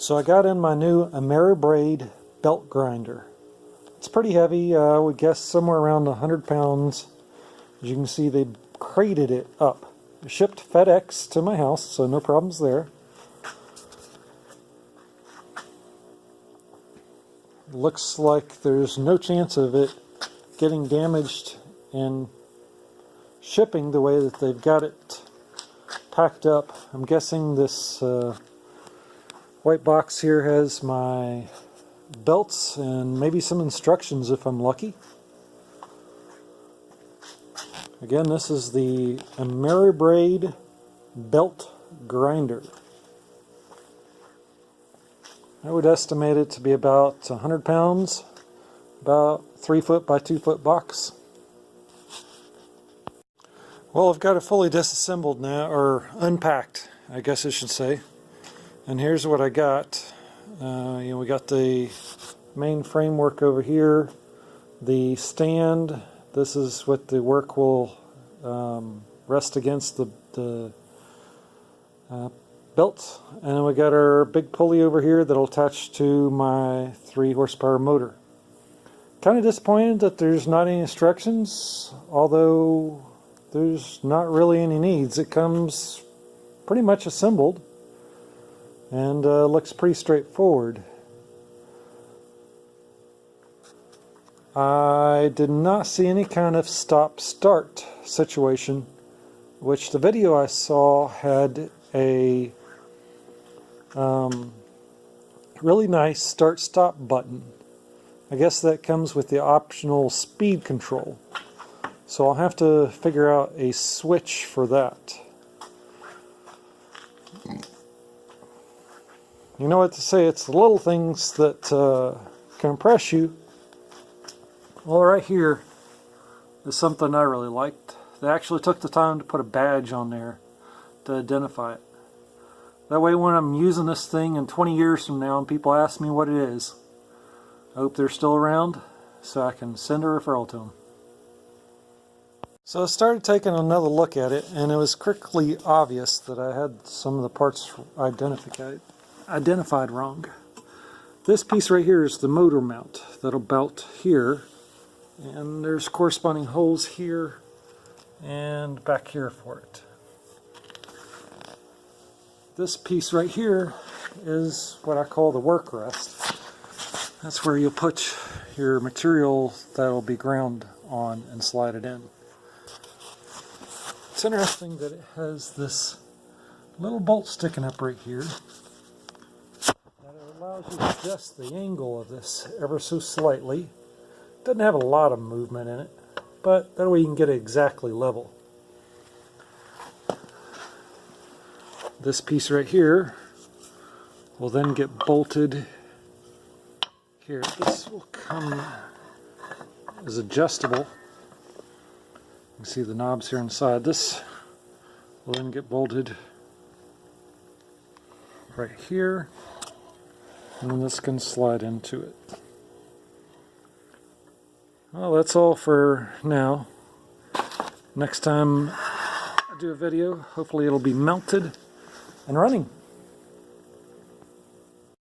So I got in my new ameribrade belt grinder. It's pretty heavy, I would guess somewhere around 100 pounds. As you can see, they crated it up. It shipped FedEx to my house, so no problems there. Looks like there's no chance of it getting damaged in shipping the way that they've got it packed up. I'm guessing this white box here has my belts and maybe some instructions if I'm lucky. Again, this is the ameribrade belt grinder. I would estimate it to be about 100 pounds, about 3 foot by 2 foot box. Well, I've got it fully disassembled now, or unpacked, I guess I should say. And here's what I got. We got the main framework over here, the stand. This is what the work will rest against the belt, and then we got our big pulley over here that'll attach to my 3 horsepower motor. Kind of disappointed that there's not any instructions, although there's not really any needs. It comes pretty much assembled and looks pretty straightforward. I did not see any kind of stop-start situation, which the video I saw had a really nice start-stop button. I guess that comes with the optional speed control. So I'll have to figure out a switch for that. You know what to say, it's the little things that can impress you. Well, right here is something I really liked. They actually took the time to put a badge on there to identify it. That way when I'm using this thing in 20 years from now and people ask me what it is, I hope they're still around so I can send a referral to them. So I started taking another look at it, and it was quickly obvious that I had some of the parts identified wrong. This piece right here is the motor mount that'll belt here, and there's corresponding holes here and back here for it. This piece right here is what I call the work rest. That's where you'll put your material that'll be ground on and slide it in. It's interesting that it has this little bolt sticking up right here that allows you to adjust the angle of this ever so slightly. Doesn't have a lot of movement in it, but that way you can get it exactly level. This piece right here will then get bolted here. This will come as adjustable. You can see the knobs here inside. This will then get bolted right here, and then this can slide into it. Well, that's all for now. Next time I do a video, hopefully it'll be mounted and running.